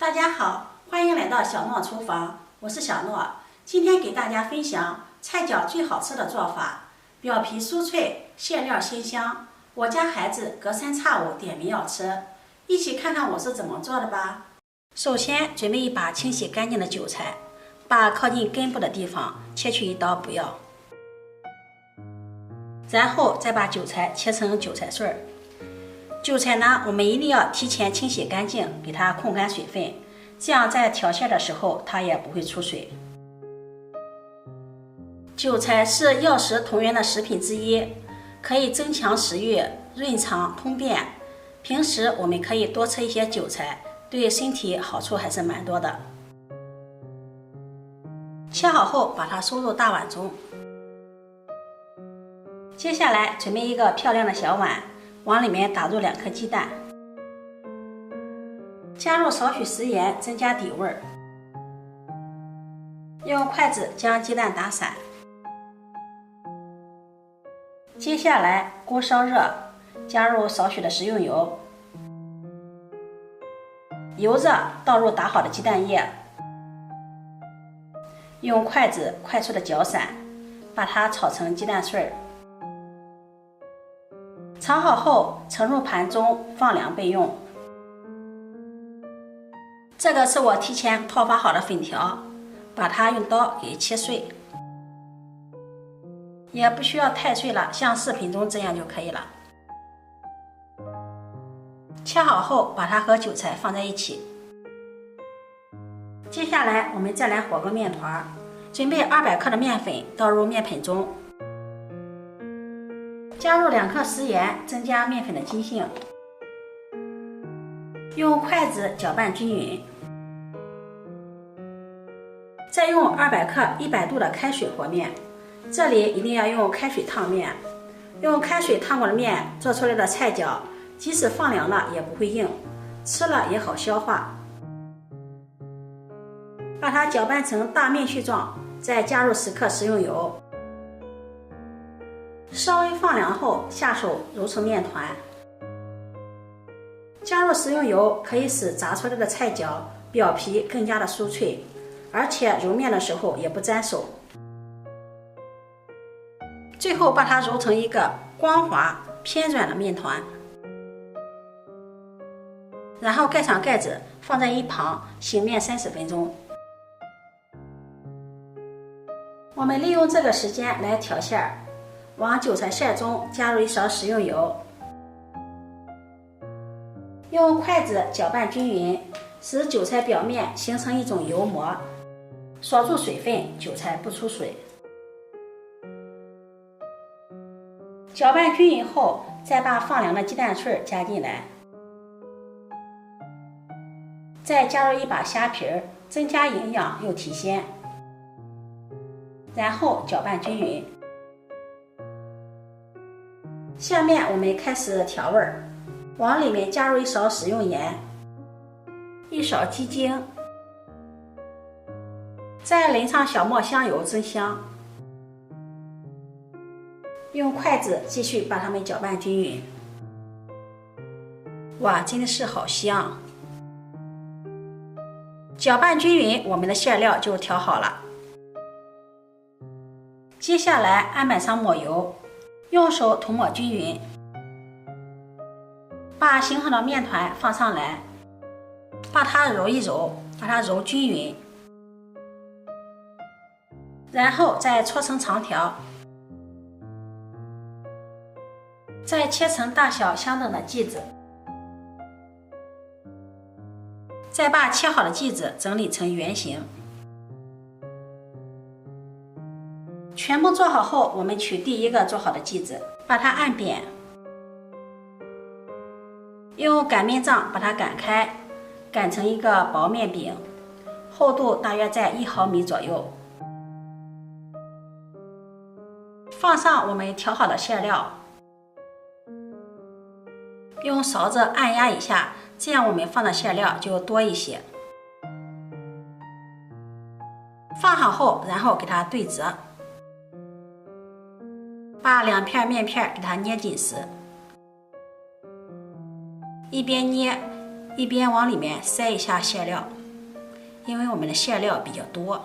大家好，欢迎来到小诺厨房，我是小诺。今天给大家分享菜饺最好吃的做法，表皮酥脆，馅料鲜香。我家孩子隔三差五点名要吃，一起看看我是怎么做的吧。首先准备一把清洗干净的韭菜，把靠近根部的地方切去一刀不要，然后再把韭菜切成韭菜碎儿。韭菜呢，我们一定要提前清洗干净，给它控干水分，这样在调馅的时候它也不会出水。韭菜是药食同源的食品之一，可以增强食欲、润肠通便。平时我们可以多吃一些韭菜，对身体好处还是蛮多的。切好后把它收入大碗中。接下来准备一个漂亮的小碗，往里面打入2颗鸡蛋，加入少许食盐增加底味儿，用筷子将鸡蛋打散。接下来锅烧热，加入少许的食用油，油热倒入打好的鸡蛋液，用筷子快速的搅散，把它炒成鸡蛋碎儿。炒好后盛入盘中放凉备用。这个是我提前泡发好的粉条，把它用刀给切碎，也不需要太碎了，像视频中这样就可以了。切好后把它和韭菜放在一起。接下来我们再来和个面团，准备200克的面粉倒入面盆中，加入2克食盐，增加面粉的筋性，用筷子搅拌均匀，再用200克100度的开水和面，这里一定要用开水烫面，用开水烫过的面做出来的菜饺，即使放凉了也不会硬，吃了也好消化。把它搅拌成大面絮状，再加入10克食用油，稍微放凉后下手揉成面团。加入食用油可以使炸出来的菜饺表皮更加的酥脆，而且揉面的时候也不粘手。最后把它揉成一个光滑偏软的面团，然后盖上盖子放在一旁醒面30分钟。我们利用这个时间来调馅，往韭菜馅中加入1勺食用油，用筷子搅拌均匀，使韭菜表面形成一种油膜，锁住水分，韭菜不出水。搅拌均匀后，再把放凉的鸡蛋碎加进来，再加入1把虾皮，增加营养又提鲜，然后搅拌均匀。下面我们开始调味儿，往里面加入1勺食用盐，1勺鸡精，再淋上小磨香油增香，用筷子继续把它们搅拌均匀。哇，真的是好香！搅拌均匀，我们的馅料就调好了。接下来案板上抹油，用手涂抹均匀，把醒好的面团放上来，把它揉一揉，把它揉均匀，然后再搓成长条，再切成大小相等的剂子，再把切好的剂子整理成圆形。全部做好后，我们取第一个做好的剂子，把它按扁，用擀面杖把它擀开，擀成一个薄面饼，厚度大约在1毫米左右。放上我们调好的馅料，用勺子按压一下，这样我们放的馅料就多一些。放好后，然后给它对折，把2片面片给它捏紧实，一边捏一边往里面塞一下馅料，因为我们的馅料比较多，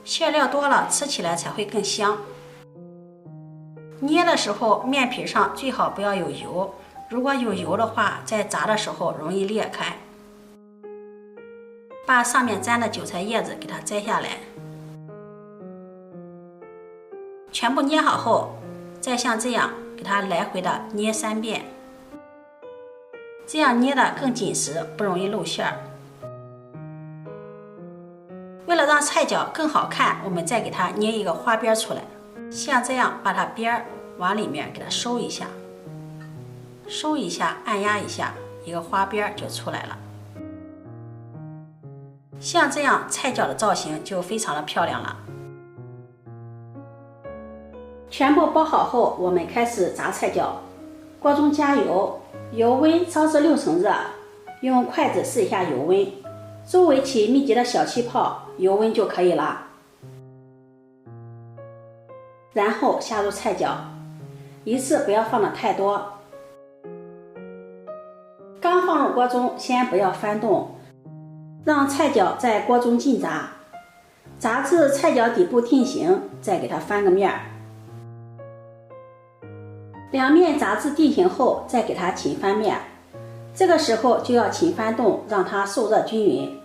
馅料多了吃起来才会更香。捏的时候面皮上最好不要有油，如果有油的话，在炸的时候容易裂开。把上面粘的韭菜叶子给它摘下来，全部捏好后，再像这样给它来回的捏3遍，这样捏的更紧实，不容易露馅儿。为了让菜饺更好看，我们再给它捏一个花边出来，像这样把它边儿往里面给它收一下，收一下，按压一下，一个花边就出来了。像这样菜饺的造型就非常的漂亮了。全部包好后，我们开始炸菜饺。锅中加油，油温烧至6成热，用筷子试一下油温，周围起密集的小气泡，油温就可以了。然后下入菜饺，一次不要放的太多。刚放入锅中，先不要翻动，让菜饺在锅中浸炸，炸至菜饺底部定型，再给它翻个面儿。两面炸至定型后，再给它勤翻面，这个时候就要勤翻动，让它受热均匀。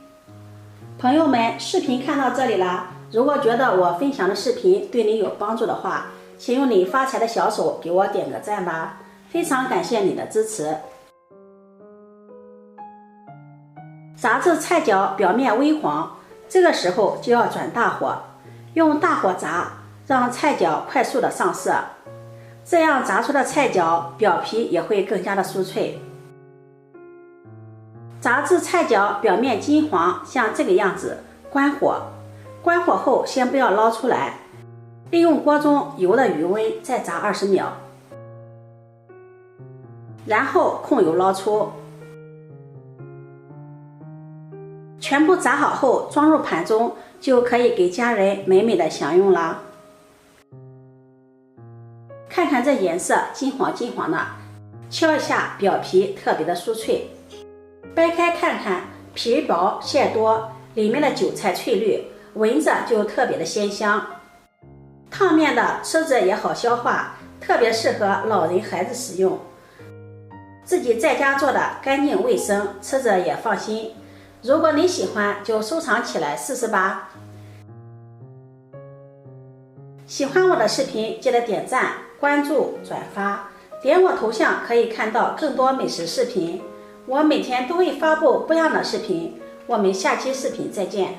朋友们，视频看到这里了，如果觉得我分享的视频对你有帮助的话，请用你发财的小手给我点个赞吧，非常感谢你的支持。炸至菜饺表面微黄，这个时候就要转大火，用大火炸，让菜饺快速的上色，这样炸出的菜饺表皮也会更加的酥脆。炸至菜饺表面金黄，像这个样子，关火。关火后先不要捞出来，利用锅中油的余温再炸20秒，然后控油捞出。全部炸好后装入盘中，就可以给家人美美的享用了。看看这颜色金黄金黄的，敲一下表皮特别的酥脆，掰开看看，皮薄馅多，里面的韭菜翠绿，闻着就特别的鲜香。烫面的吃着也好消化，特别适合老人孩子食用。自己在家做的干净卫生，吃着也放心。如果你喜欢，就收藏起来试试吧。喜欢我的视频，记得点赞、关注、转发，点我头像可以看到更多美食视频。我每天都会发布不一样的视频，我们下期视频再见。